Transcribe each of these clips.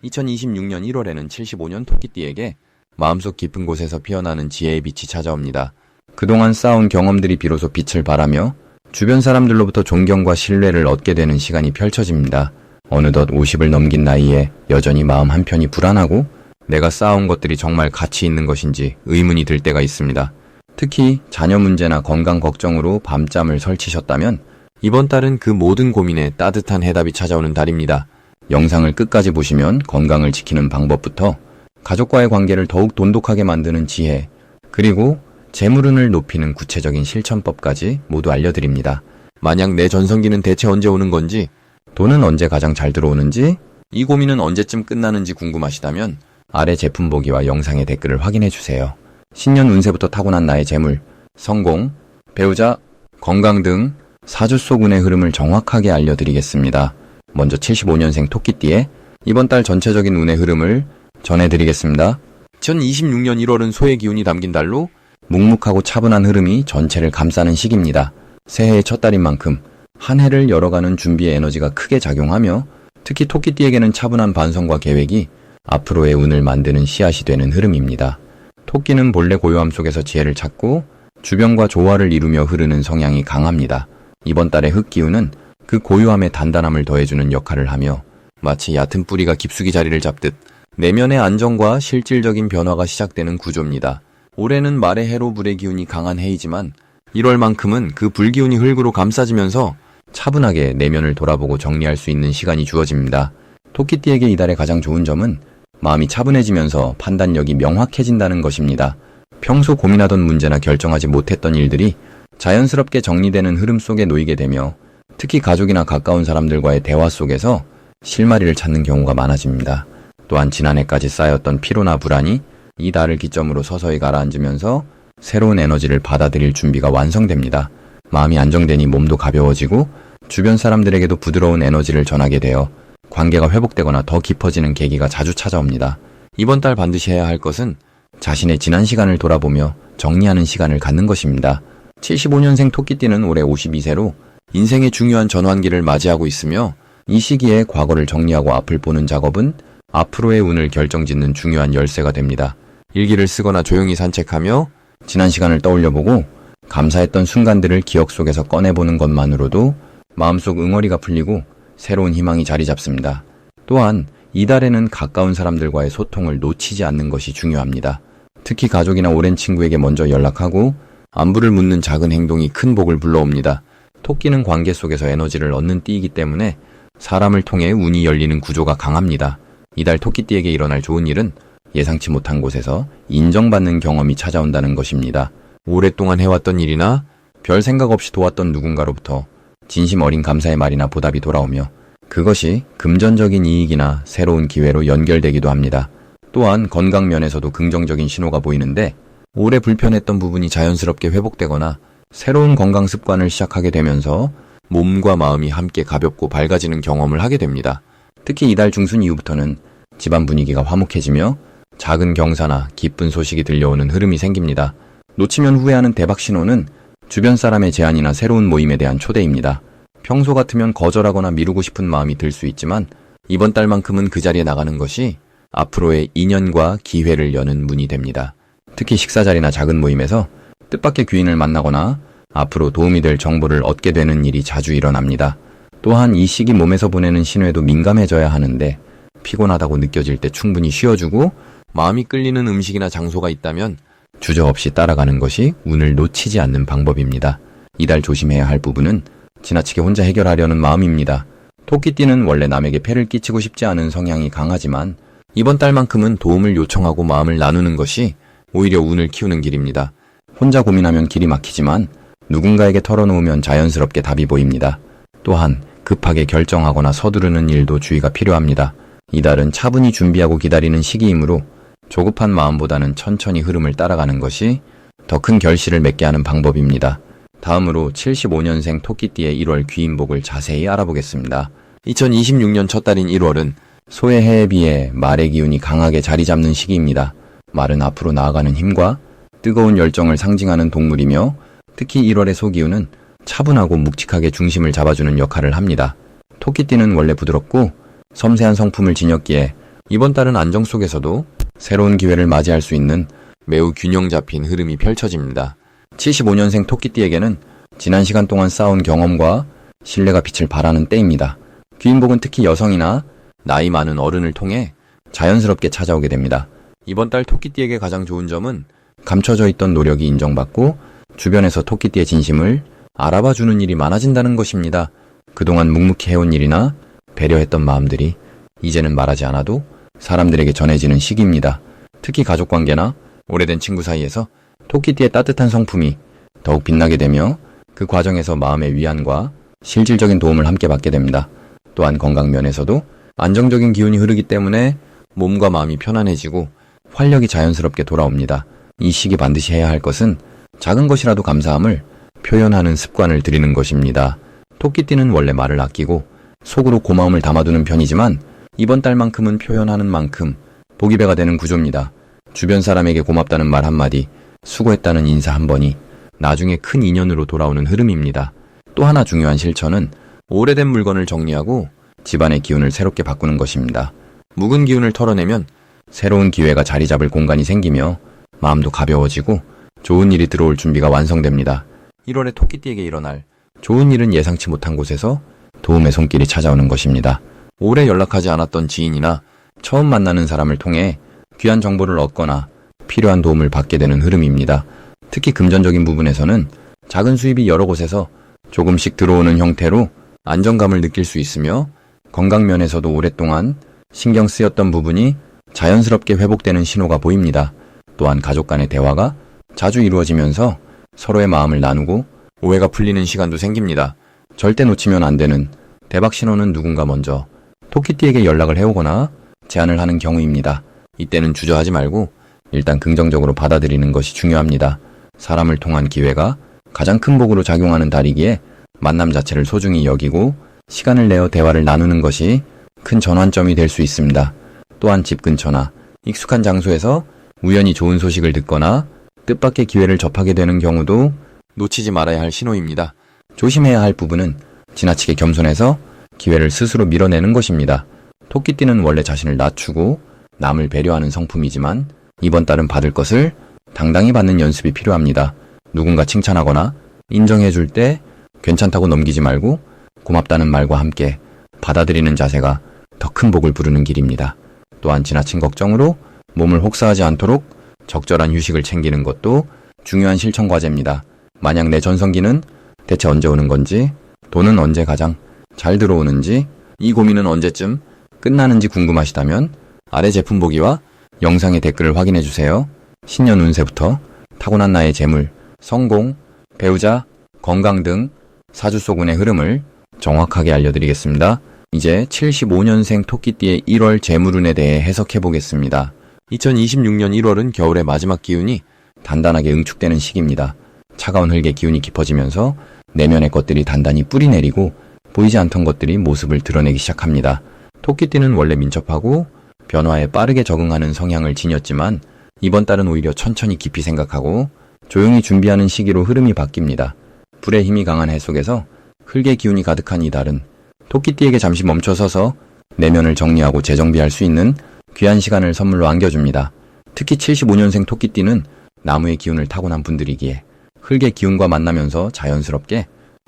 2026년 1월에는 75년 토끼띠에게 마음속 깊은 곳에서 피어나는 지혜의 빛이 찾아옵니다. 그동안 쌓아온 경험들이 비로소 빛을 발하며 주변 사람들로부터 존경과 신뢰를 얻게 되는 시간이 펼쳐집니다. 어느덧 50을 넘긴 나이에 여전히 마음 한편이 불안하고 내가 쌓아온 것들이 정말 가치 있는 것인지 의문이 들 때가 있습니다. 특히 자녀 문제나 건강 걱정으로 밤잠을 설치셨다면 이번 달은 그 모든 고민에 따뜻한 해답이 찾아오는 달입니다. 영상을 끝까지 보시면 건강을 지키는 방법부터 가족과의 관계를 더욱 돈독하게 만드는 지혜, 그리고 재물운을 높이는 구체적인 실천법까지 모두 알려드립니다. 만약 내 전성기는 대체 언제 오는 건지, 돈은 언제 가장 잘 들어오는지, 이 고민은 언제쯤 끝나는지 궁금하시다면 아래 제품 보기와 영상의 댓글을 확인해주세요. 신년 운세부터 타고난 나의 재물, 성공, 배우자, 건강 등 사주 속 운의 흐름을 정확하게 알려드리겠습니다. 먼저 75년생 토끼띠의 이번 달 전체적인 운의 흐름을 전해드리겠습니다. 2026년 1월은 소의 기운이 담긴 달로 묵묵하고 차분한 흐름이 전체를 감싸는 시기입니다. 새해의 첫 달인 만큼 한 해를 열어가는 준비의 에너지가 크게 작용하며 특히 토끼띠에게는 차분한 반성과 계획이 앞으로의 운을 만드는 씨앗이 되는 흐름입니다. 토끼는 본래 고요함 속에서 지혜를 찾고 주변과 조화를 이루며 흐르는 성향이 강합니다. 이번 달의 흙기운은 그 고요함에 단단함을 더해주는 역할을 하며 마치 얕은 뿌리가 깊숙이 자리를 잡듯 내면의 안정과 실질적인 변화가 시작되는 구조입니다. 올해는 말의 해로 불의 기운이 강한 해이지만 1월만큼은 그 불기운이 흙으로 감싸지면서 차분하게 내면을 돌아보고 정리할 수 있는 시간이 주어집니다. 토끼띠에게 이달의 가장 좋은 점은 마음이 차분해지면서 판단력이 명확해진다는 것입니다. 평소 고민하던 문제나 결정하지 못했던 일들이 자연스럽게 정리되는 흐름 속에 놓이게 되며 특히 가족이나 가까운 사람들과의 대화 속에서 실마리를 찾는 경우가 많아집니다. 또한 지난해까지 쌓였던 피로나 불안이 이 달을 기점으로 서서히 가라앉으면서 새로운 에너지를 받아들일 준비가 완성됩니다. 마음이 안정되니 몸도 가벼워지고 주변 사람들에게도 부드러운 에너지를 전하게 되어 관계가 회복되거나 더 깊어지는 계기가 자주 찾아옵니다. 이번 달 반드시 해야 할 것은 자신의 지난 시간을 돌아보며 정리하는 시간을 갖는 것입니다. 75년생 토끼띠는 올해 52세로 인생의 중요한 전환기를 맞이하고 있으며 이 시기에 과거를 정리하고 앞을 보는 작업은 앞으로의 운을 결정짓는 중요한 열쇠가 됩니다. 일기를 쓰거나 조용히 산책하며 지난 시간을 떠올려보고 감사했던 순간들을 기억 속에서 꺼내보는 것만으로도 마음속 응어리가 풀리고 새로운 희망이 자리 잡습니다. 또한 이달에는 가까운 사람들과의 소통을 놓치지 않는 것이 중요합니다. 특히 가족이나 오랜 친구에게 먼저 연락하고 안부를 묻는 작은 행동이 큰 복을 불러옵니다. 토끼는 관계 속에서 에너지를 얻는 띠이기 때문에 사람을 통해 운이 열리는 구조가 강합니다. 이달 토끼띠에게 일어날 좋은 일은 예상치 못한 곳에서 인정받는 경험이 찾아온다는 것입니다. 오랫동안 해왔던 일이나 별 생각 없이 도왔던 누군가로부터 진심 어린 감사의 말이나 보답이 돌아오며 그것이 금전적인 이익이나 새로운 기회로 연결되기도 합니다. 또한 건강 면에서도 긍정적인 신호가 보이는데 오래 불편했던 부분이 자연스럽게 회복되거나 새로운 건강 습관을 시작하게 되면서 몸과 마음이 함께 가볍고 밝아지는 경험을 하게 됩니다. 특히 이달 중순 이후부터는 집안 분위기가 화목해지며 작은 경사나 기쁜 소식이 들려오는 흐름이 생깁니다. 놓치면 후회하는 대박 신호는 주변 사람의 제안이나 새로운 모임에 대한 초대입니다. 평소 같으면 거절하거나 미루고 싶은 마음이 들 수 있지만 이번 달만큼은 그 자리에 나가는 것이 앞으로의 인연과 기회를 여는 문이 됩니다. 특히 식사 자리나 작은 모임에서 뜻밖의 귀인을 만나거나 앞으로 도움이 될 정보를 얻게 되는 일이 자주 일어납니다. 또한 이 시기 몸에서 보내는 신호에도 민감해져야 하는데 피곤하다고 느껴질 때 충분히 쉬어주고 마음이 끌리는 음식이나 장소가 있다면 주저없이 따라가는 것이 운을 놓치지 않는 방법입니다. 이달 조심해야 할 부분은 지나치게 혼자 해결하려는 마음입니다. 토끼띠는 원래 남에게 폐를 끼치고 싶지 않은 성향이 강하지만 이번 달만큼은 도움을 요청하고 마음을 나누는 것이 오히려 운을 키우는 길입니다. 혼자 고민하면 길이 막히지만 누군가에게 털어놓으면 자연스럽게 답이 보입니다. 또한 급하게 결정하거나 서두르는 일도 주의가 필요합니다. 이달은 차분히 준비하고 기다리는 시기이므로 조급한 마음보다는 천천히 흐름을 따라가는 것이 더 큰 결실을 맺게 하는 방법입니다. 다음으로 75년생 토끼띠의 1월 귀인복을 자세히 알아보겠습니다. 2026년 첫 달인 1월은 소의 해에 비해 말의 기운이 강하게 자리 잡는 시기입니다. 말은 앞으로 나아가는 힘과 뜨거운 열정을 상징하는 동물이며 특히 1월의 소기운은 차분하고 묵직하게 중심을 잡아주는 역할을 합니다. 토끼띠는 원래 부드럽고 섬세한 성품을 지녔기에 이번 달은 안정 속에서도 새로운 기회를 맞이할 수 있는 매우 균형 잡힌 흐름이 펼쳐집니다. 75년생 토끼띠에게는 지난 시간 동안 쌓아온 경험과 신뢰가 빛을 발하는 때입니다. 귀인복은 특히 여성이나 나이 많은 어른을 통해 자연스럽게 찾아오게 됩니다. 이번 달 토끼띠에게 가장 좋은 점은 감춰져 있던 노력이 인정받고 주변에서 토끼띠의 진심을 알아봐주는 일이 많아진다는 것입니다. 그동안 묵묵히 해온 일이나 배려했던 마음들이 이제는 말하지 않아도 사람들에게 전해지는 시기입니다. 특히 가족관계나 오래된 친구 사이에서 토끼띠의 따뜻한 성품이 더욱 빛나게 되며 그 과정에서 마음의 위안과 실질적인 도움을 함께 받게 됩니다. 또한 건강 면에서도 안정적인 기운이 흐르기 때문에 몸과 마음이 편안해지고 활력이 자연스럽게 돌아옵니다. 이 시기 반드시 해야 할 것은 작은 것이라도 감사함을 표현하는 습관을 들이는 것입니다. 토끼띠는 원래 말을 아끼고 속으로 고마움을 담아두는 편이지만 이번 달만큼은 표현하는 만큼 복이배가 되는 구조입니다. 주변 사람에게 고맙다는 말 한마디, 수고했다는 인사 한 번이 나중에 큰 인연으로 돌아오는 흐름입니다. 또 하나 중요한 실천은 오래된 물건을 정리하고 집안의 기운을 새롭게 바꾸는 것입니다. 묵은 기운을 털어내면 새로운 기회가 자리 잡을 공간이 생기며 마음도 가벼워지고 좋은 일이 들어올 준비가 완성됩니다. 1월에 토끼띠에게 일어날 좋은 일은 예상치 못한 곳에서 도움의 손길이 찾아오는 것입니다. 오래 연락하지 않았던 지인이나 처음 만나는 사람을 통해 귀한 정보를 얻거나 필요한 도움을 받게 되는 흐름입니다. 특히 금전적인 부분에서는 작은 수입이 여러 곳에서 조금씩 들어오는 형태로 안정감을 느낄 수 있으며 건강 면에서도 오랫동안 신경 쓰였던 부분이 자연스럽게 회복되는 신호가 보입니다. 또한 가족 간의 대화가 자주 이루어지면서 서로의 마음을 나누고 오해가 풀리는 시간도 생깁니다. 절대 놓치면 안 되는 대박 신호는 누군가 먼저 토끼띠에게 연락을 해오거나 제안을 하는 경우입니다. 이때는 주저하지 말고 일단 긍정적으로 받아들이는 것이 중요합니다. 사람을 통한 기회가 가장 큰 복으로 작용하는 달이기에 만남 자체를 소중히 여기고 시간을 내어 대화를 나누는 것이 큰 전환점이 될 수 있습니다. 또한 집 근처나 익숙한 장소에서 우연히 좋은 소식을 듣거나 뜻밖의 기회를 접하게 되는 경우도 놓치지 말아야 할 신호입니다. 조심해야 할 부분은 지나치게 겸손해서 기회를 스스로 밀어내는 것입니다. 토끼띠는 원래 자신을 낮추고 남을 배려하는 성품이지만 이번 달은 받을 것을 당당히 받는 연습이 필요합니다. 누군가 칭찬하거나 인정해줄 때 괜찮다고 넘기지 말고 고맙다는 말과 함께 받아들이는 자세가 더 큰 복을 부르는 길입니다. 또한 지나친 걱정으로 몸을 혹사하지 않도록 적절한 휴식을 챙기는 것도 중요한 실천 과제입니다. 만약 내 전성기는 대체 언제 오는 건지, 돈은 언제 가장 잘 들어오는지, 이 고민은 언제쯤 끝나는지 궁금하시다면 아래 제품 보기와 영상의 댓글을 확인해주세요. 신년 운세부터 타고난 나의 재물, 성공, 배우자, 건강 등 사주속운의 흐름을 정확하게 알려드리겠습니다. 이제 75년생 토끼띠의 1월 재물운에 대해 해석해보겠습니다. 2026년 1월은 겨울의 마지막 기운이 단단하게 응축되는 시기입니다. 차가운 흙의 기운이 깊어지면서 내면의 것들이 단단히 뿌리 내리고 보이지 않던 것들이 모습을 드러내기 시작합니다. 토끼띠는 원래 민첩하고 변화에 빠르게 적응하는 성향을 지녔지만 이번 달은 오히려 천천히 깊이 생각하고 조용히 준비하는 시기로 흐름이 바뀝니다. 불의 힘이 강한 해 속에서 흙의 기운이 가득한 이 달은 토끼띠에게 잠시 멈춰서서 내면을 정리하고 재정비할 수 있는 귀한 시간을 선물로 안겨줍니다. 특히 75년생 토끼띠는 나무의 기운을 타고난 분들이기에 흙의 기운과 만나면서 자연스럽게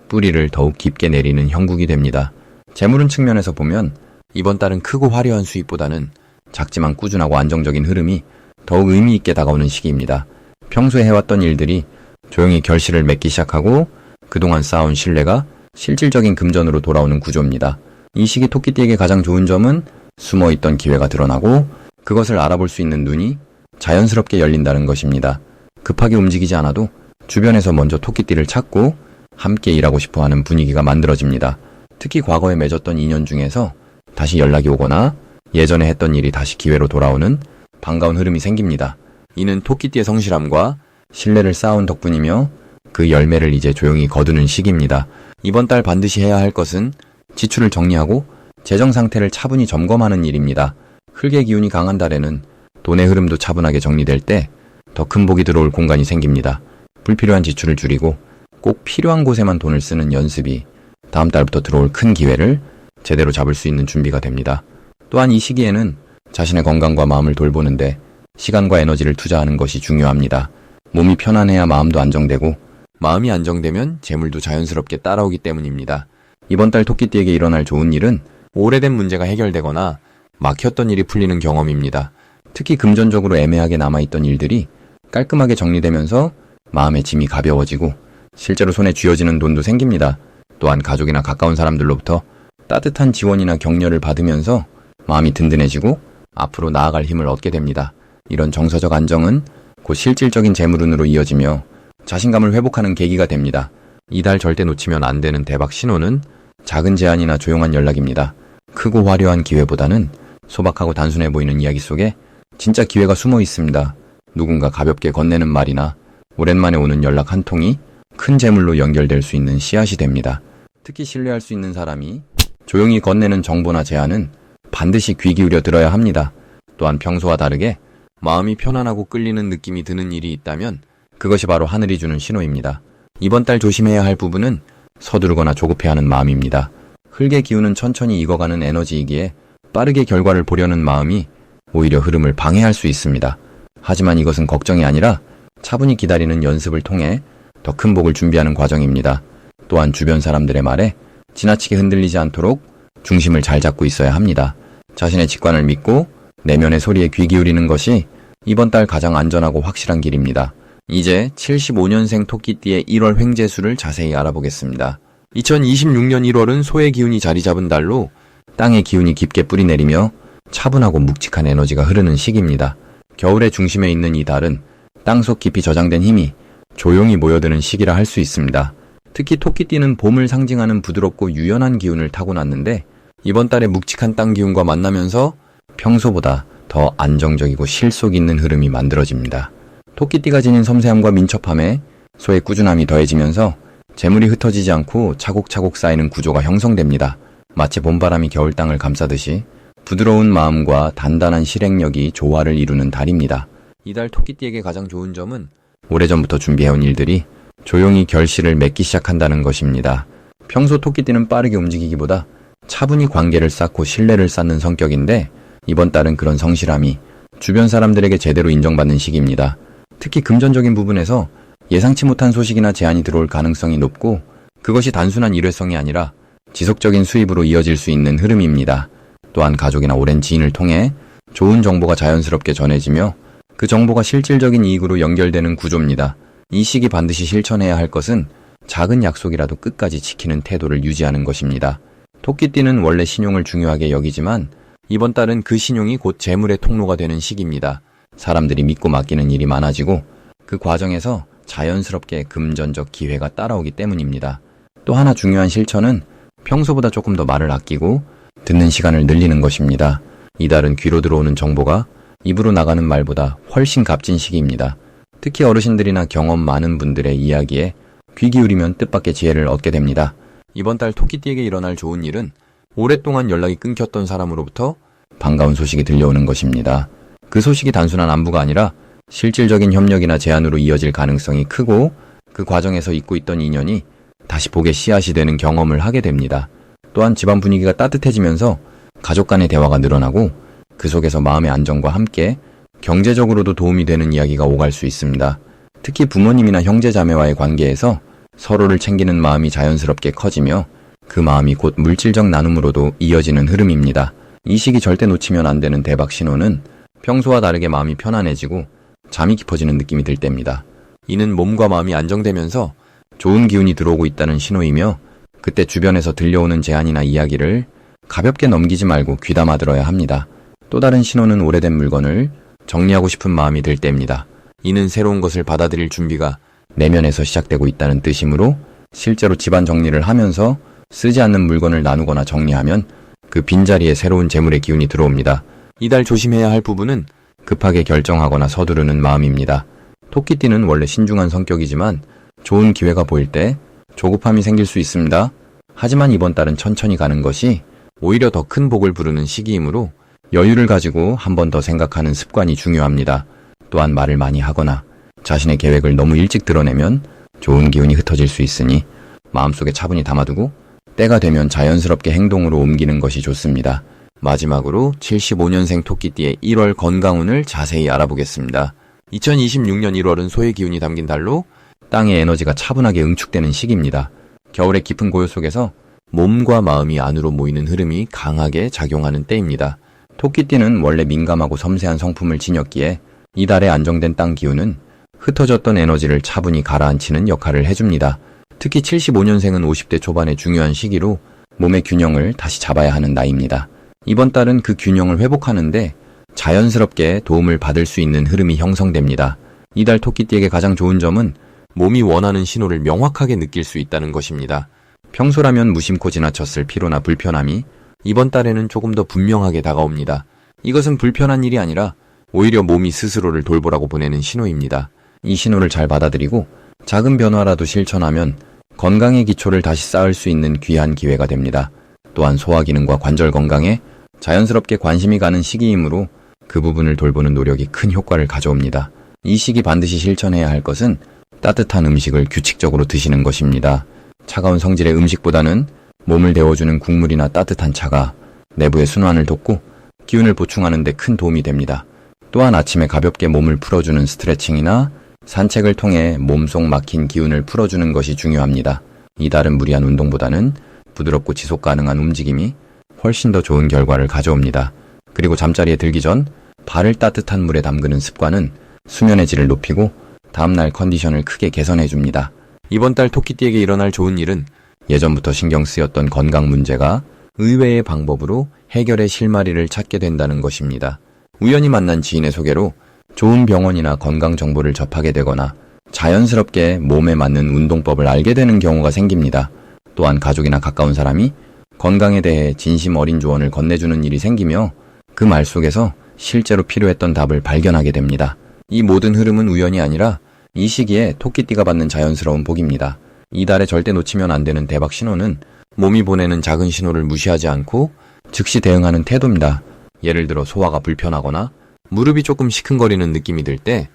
뿌리를 더욱 깊게 내리는 형국이 됩니다. 재물운 측면에서 보면 이번 달은 크고 화려한 수입보다는 작지만 꾸준하고 안정적인 흐름이 더욱 의미 있게 다가오는 시기입니다. 평소에 해왔던 일들이 조용히 결실을 맺기 시작하고 그동안 쌓아온 신뢰가 실질적인 금전으로 돌아오는 구조입니다. 이 시기 토끼띠에게 가장 좋은 점은 숨어있던 기회가 드러나고 그것을 알아볼 수 있는 눈이 자연스럽게 열린다는 것입니다. 급하게 움직이지 않아도 주변에서 먼저 토끼띠를 찾고 함께 일하고 싶어하는 분위기가 만들어집니다. 특히 과거에 맺었던 인연 중에서 다시 연락이 오거나 예전에 했던 일이 다시 기회로 돌아오는 반가운 흐름이 생깁니다. 이는 토끼띠의 성실함과 신뢰를 쌓아온 덕분이며 그 열매를 이제 조용히 거두는 시기입니다. 이번 달 반드시 해야 할 것은 지출을 정리하고 재정 상태를 차분히 점검하는 일입니다. 흙의 기운이 강한 달에는 돈의 흐름도 차분하게 정리될 때 더 큰 복이 들어올 공간이 생깁니다. 불필요한 지출을 줄이고 꼭 필요한 곳에만 돈을 쓰는 연습이 다음 달부터 들어올 큰 기회를 제대로 잡을 수 있는 준비가 됩니다. 또한 이 시기에는 자신의 건강과 마음을 돌보는데 시간과 에너지를 투자하는 것이 중요합니다. 몸이 편안해야 마음도 안정되고 마음이 안정되면 재물도 자연스럽게 따라오기 때문입니다. 이번 달 토끼띠에게 일어날 좋은 일은 오래된 문제가 해결되거나 막혔던 일이 풀리는 경험입니다. 특히 금전적으로 애매하게 남아있던 일들이 깔끔하게 정리되면서 마음의 짐이 가벼워지고 실제로 손에 쥐어지는 돈도 생깁니다. 또한 가족이나 가까운 사람들로부터 따뜻한 지원이나 격려를 받으면서 마음이 든든해지고 앞으로 나아갈 힘을 얻게 됩니다. 이런 정서적 안정은 곧 실질적인 재물운으로 이어지며 자신감을 회복하는 계기가 됩니다. 이달 절대 놓치면 안 되는 대박 신호는 작은 제안이나 조용한 연락입니다. 크고 화려한 기회보다는 소박하고 단순해 보이는 이야기 속에 진짜 기회가 숨어 있습니다. 누군가 가볍게 건네는 말이나 오랜만에 오는 연락 한 통이 큰 재물로 연결될 수 있는 씨앗이 됩니다. 특히 신뢰할 수 있는 사람이 조용히 건네는 정보나 제안은 반드시 귀 기울여 들어야 합니다. 또한 평소와 다르게 마음이 편안하고 끌리는 느낌이 드는 일이 있다면 그것이 바로 하늘이 주는 신호입니다. 이번 달 조심해야 할 부분은 서두르거나 조급해하는 마음입니다. 흙의 기운은 천천히 익어가는 에너지이기에 빠르게 결과를 보려는 마음이 오히려 흐름을 방해할 수 있습니다. 하지만 이것은 걱정이 아니라 차분히 기다리는 연습을 통해 더 큰 복을 준비하는 과정입니다. 또한 주변 사람들의 말에 지나치게 흔들리지 않도록 중심을 잘 잡고 있어야 합니다. 자신의 직관을 믿고 내면의 소리에 귀 기울이는 것이 이번 달 가장 안전하고 확실한 길입니다. 이제 75년생 토끼띠의 1월 횡재수를 자세히 알아보겠습니다. 2026년 1월은 소의 기운이 자리 잡은 달로 땅의 기운이 깊게 뿌리내리며 차분하고 묵직한 에너지가 흐르는 시기입니다. 겨울의 중심에 있는 이 달은 땅속 깊이 저장된 힘이 조용히 모여드는 시기라 할 수 있습니다. 특히 토끼띠는 봄을 상징하는 부드럽고 유연한 기운을 타고났는데 이번 달에 묵직한 땅 기운과 만나면서 평소보다 더 안정적이고 실속 있는 흐름이 만들어집니다. 토끼띠가 지닌 섬세함과 민첩함에 소의 꾸준함이 더해지면서 재물이 흩어지지 않고 차곡차곡 쌓이는 구조가 형성됩니다. 마치 봄바람이 겨울 땅을 감싸듯이 부드러운 마음과 단단한 실행력이 조화를 이루는 달입니다. 이달 토끼띠에게 가장 좋은 점은 오래전부터 준비해온 일들이 조용히 결실을 맺기 시작한다는 것입니다. 평소 토끼띠는 빠르게 움직이기보다 차분히 관계를 쌓고 신뢰를 쌓는 성격인데 이번 달은 그런 성실함이 주변 사람들에게 제대로 인정받는 시기입니다. 특히 금전적인 부분에서 예상치 못한 소식이나 제안이 들어올 가능성이 높고 그것이 단순한 일회성이 아니라 지속적인 수입으로 이어질 수 있는 흐름입니다. 또한 가족이나 오랜 지인을 통해 좋은 정보가 자연스럽게 전해지며 그 정보가 실질적인 이익으로 연결되는 구조입니다. 이 시기 반드시 실천해야 할 것은 작은 약속이라도 끝까지 지키는 태도를 유지하는 것입니다. 토끼띠는 원래 신용을 중요하게 여기지만 이번 달은 그 신용이 곧 재물의 통로가 되는 시기입니다. 사람들이 믿고 맡기는 일이 많아지고 그 과정에서 자연스럽게 금전적 기회가 따라오기 때문입니다. 또 하나 중요한 실천은 평소보다 조금 더 말을 아끼고 듣는 시간을 늘리는 것입니다. 이달은 귀로 들어오는 정보가 입으로 나가는 말보다 훨씬 값진 시기입니다. 특히 어르신들이나 경험 많은 분들의 이야기에 귀 기울이면 뜻밖의 지혜를 얻게 됩니다. 이번 달 토끼띠에게 일어날 좋은 일은 오랫동안 연락이 끊겼던 사람으로부터 반가운 소식이 들려오는 것입니다. 그 소식이 단순한 안부가 아니라 실질적인 협력이나 제안으로 이어질 가능성이 크고 그 과정에서 잊고 있던 인연이 다시 복의 씨앗이 되는 경험을 하게 됩니다. 또한 집안 분위기가 따뜻해지면서 가족 간의 대화가 늘어나고 그 속에서 마음의 안정과 함께 경제적으로도 도움이 되는 이야기가 오갈 수 있습니다. 특히 부모님이나 형제자매와의 관계에서 서로를 챙기는 마음이 자연스럽게 커지며 그 마음이 곧 물질적 나눔으로도 이어지는 흐름입니다. 이 시기 절대 놓치면 안 되는 대박 신호는 평소와 다르게 마음이 편안해지고 잠이 깊어지는 느낌이 들 때입니다. 이는 몸과 마음이 안정되면서 좋은 기운이 들어오고 있다는 신호이며 그때 주변에서 들려오는 제안이나 이야기를 가볍게 넘기지 말고 귀담아 들어야 합니다. 또 다른 신호는 오래된 물건을 정리하고 싶은 마음이 들 때입니다. 이는 새로운 것을 받아들일 준비가 내면에서 시작되고 있다는 뜻이므로 실제로 집안 정리를 하면서 쓰지 않는 물건을 나누거나 정리하면 그 빈자리에 새로운 재물의 기운이 들어옵니다. 이달 조심해야 할 부분은 급하게 결정하거나 서두르는 마음입니다. 토끼띠는 원래 신중한 성격이지만 좋은 기회가 보일 때 조급함이 생길 수 있습니다. 하지만 이번 달은 천천히 가는 것이 오히려 더 큰 복을 부르는 시기이므로 여유를 가지고 한 번 더 생각하는 습관이 중요합니다. 또한 말을 많이 하거나 자신의 계획을 너무 일찍 드러내면 좋은 기운이 흩어질 수 있으니 마음속에 차분히 담아두고 때가 되면 자연스럽게 행동으로 옮기는 것이 좋습니다. 마지막으로 75년생 토끼띠의 1월 건강운을 자세히 알아보겠습니다. 2026년 1월은 소의 기운이 담긴 달로 땅의 에너지가 차분하게 응축되는 시기입니다. 겨울의 깊은 고요 속에서 몸과 마음이 안으로 모이는 흐름이 강하게 작용하는 때입니다. 토끼띠는 원래 민감하고 섬세한 성품을 지녔기에 이달의 안정된 땅 기운은 흩어졌던 에너지를 차분히 가라앉히는 역할을 해줍니다. 특히 75년생은 50대 초반의 중요한 시기로 몸의 균형을 다시 잡아야 하는 나이입니다. 이번 달은 그 균형을 회복하는데 자연스럽게 도움을 받을 수 있는 흐름이 형성됩니다. 이달 토끼띠에게 가장 좋은 점은 몸이 원하는 신호를 명확하게 느낄 수 있다는 것입니다. 평소라면 무심코 지나쳤을 피로나 불편함이 이번 달에는 조금 더 분명하게 다가옵니다. 이것은 불편한 일이 아니라 오히려 몸이 스스로를 돌보라고 보내는 신호입니다. 이 신호를 잘 받아들이고 작은 변화라도 실천하면 건강의 기초를 다시 쌓을 수 있는 귀한 기회가 됩니다. 또한 소화 기능과 관절 건강에 자연스럽게 관심이 가는 시기이므로 그 부분을 돌보는 노력이 큰 효과를 가져옵니다. 이 시기 반드시 실천해야 할 것은 따뜻한 음식을 규칙적으로 드시는 것입니다. 차가운 성질의 음식보다는 몸을 데워주는 국물이나 따뜻한 차가 내부의 순환을 돕고 기운을 보충하는 데 큰 도움이 됩니다. 또한 아침에 가볍게 몸을 풀어주는 스트레칭이나 산책을 통해 몸속 막힌 기운을 풀어주는 것이 중요합니다. 이달은 무리한 운동보다는 부드럽고 지속 가능한 움직임이 훨씬 더 좋은 결과를 가져옵니다. 그리고 잠자리에 들기 전 발을 따뜻한 물에 담그는 습관은 수면의 질을 높이고 다음날 컨디션을 크게 개선해줍니다. 이번 달 토끼띠에게 일어날 좋은 일은 예전부터 신경 쓰였던 건강 문제가 의외의 방법으로 해결의 실마리를 찾게 된다는 것입니다. 우연히 만난 지인의 소개로 좋은 병원이나 건강 정보를 접하게 되거나 자연스럽게 몸에 맞는 운동법을 알게 되는 경우가 생깁니다. 또한 가족이나 가까운 사람이 건강에 대해 진심 어린 조언을 건네주는 일이 생기며 그 말 속에서 실제로 필요했던 답을 발견하게 됩니다. 이 모든 흐름은 우연이 아니라 이 시기에 토끼띠가 받는 자연스러운 복입니다. 이달에 절대 놓치면 안 되는 대박 신호는 몸이 보내는 작은 신호를 무시하지 않고 즉시 대응하는 태도입니다. 예를 들어 소화가 불편하거나 무릎이 조금 시큰거리는 느낌이 들 때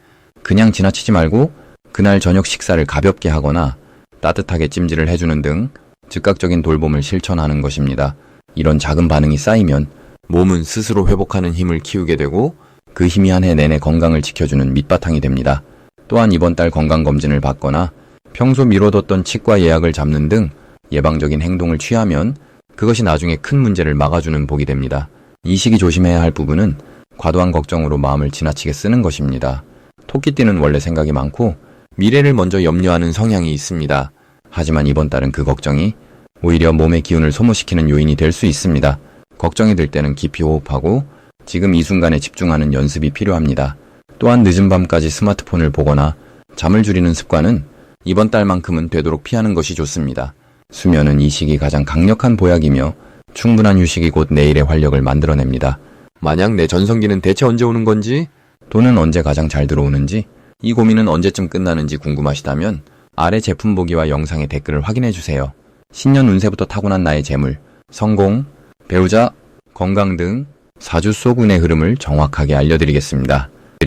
그냥 지나치지 말고 그날 저녁 식사를 가볍게 하거나 따뜻하게 찜질을 해주는 등 즉각적인 돌봄을 실천하는 것입니다. 이런 작은 반응이 쌓이면 몸은 스스로 회복하는 힘을 키우게 되고 그 힘이 한 해 내내 건강을 지켜주는 밑바탕이 됩니다. 또한 이번 달 건강검진을 받거나 평소 미뤄뒀던 치과 예약을 잡는 등 예방적인 행동을 취하면 그것이 나중에 큰 문제를 막아주는 복이 됩니다. 이 시기 조심해야 할 부분은 과도한 걱정으로 마음을 지나치게 쓰는 것입니다. 토끼띠는 원래 생각이 많고 미래를 먼저 염려하는 성향이 있습니다. 하지만 이번 달은 그 걱정이 오히려 몸의 기운을 소모시키는 요인이 될 수 있습니다. 걱정이 들 때는 깊이 호흡하고 지금 이 순간에 집중하는 연습이 필요합니다. 또한 늦은 밤까지 스마트폰을 보거나 잠을 줄이는 습관은 이번 달만큼은 되도록 피하는 것이 좋습니다. 수면은 이 시기 가장 강력한 보약이며 충분한 휴식이 곧 내일의 활력을 만들어냅니다. 만약 내 전성기는 대체 언제 오는 건지, 돈은 언제 가장 잘 들어오는지, 이 고민은 언제쯤 끝나는지 궁금하시다면 아래 제품 보기와 영상의 댓글을 확인해주세요. 신년 운세부터 타고난 나의 재물, 성공, 배우자, 건강 등 사주 속 운의 흐름을 정확하게 알려드리겠습니다.